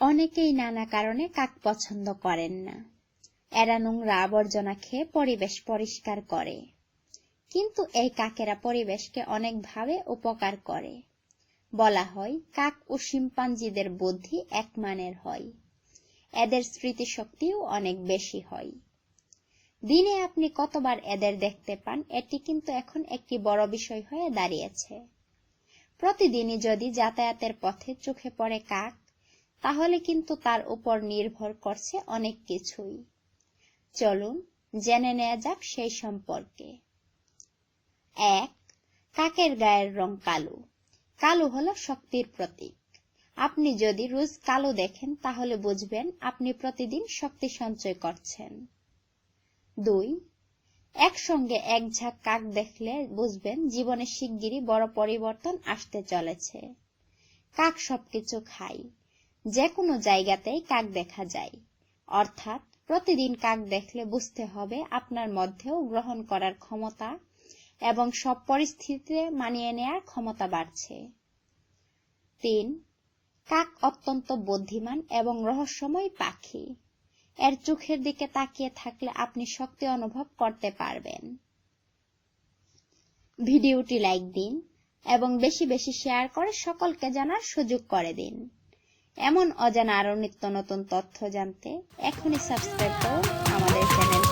অনেকেই নানা কারণে কাক পছন্দ করেন না। এরা নোংরা আবর্জনা খেয়ে পরিবেশ পরিষ্কার করে, কিন্তু এই কাকেরা পরিবেশকে অনেকভাবে উপকার করে। বলা হয় কাক ও শিম্পাঞ্জিদের বুদ্ধি এক মানের হয়, এদের স্মৃতিশক্তিও অনেক বেশি হয়। দিনে আপনি কতবার এদের দেখতে পান, এটি কিন্তু এখন একটি বড় বিষয় হয়ে দাঁড়িয়েছে। প্রতিদিনই যদি যাতায়াতের পথে চোখে পড়ে কাক, তাহলে কিন্তু তার উপর নির্ভর করছে অনেক কিছুই। চলুন জেনে নেওয়া যাক সেই সম্পর্কে। 1. কাকের গায়ের রং কালো। কালো হলো শক্তির প্রতীক। আপনি যদি রোজ কালো দেখেন, তাহলে বুঝবেন আপনি প্রতিদিন শক্তি সঞ্চয় করছেন। 2. একসঙ্গে এক ঝাঁক কাক দেখলে বুঝবেন জীবনে শিগগিরই বড় পরিবর্তন আসতে চলেছে। কাক সবকিছু খায়, যে কোনো জায়গাতেই কাক দেখা যায়, অর্থাৎ প্রতিদিন কাক দেখলে বুঝতে হবে আপনার মধ্যেও গ্রহণ করার ক্ষমতা এবং সব পরিস্থিতিতে মানিয়ে নেওয়ার ক্ষমতা বাড়ছে। 3. কাক অত্যন্ত বুদ্ধিমান এবং রহস্যময় পাখি। এর চোখের দিকে তাকিয়ে থাকলে আপনি শক্তি অনুভব করতে পারবেন। ভিডিওটি লাইক দিন এবং বেশি বেশি শেয়ার করে সকলকে জানার সুযোগ করে দিন। এমন অজানা আরো নিত্য নতুন তথ্য জানতে এখনই সাবস্ক্রাইব করুন আমাদের চ্যানেল।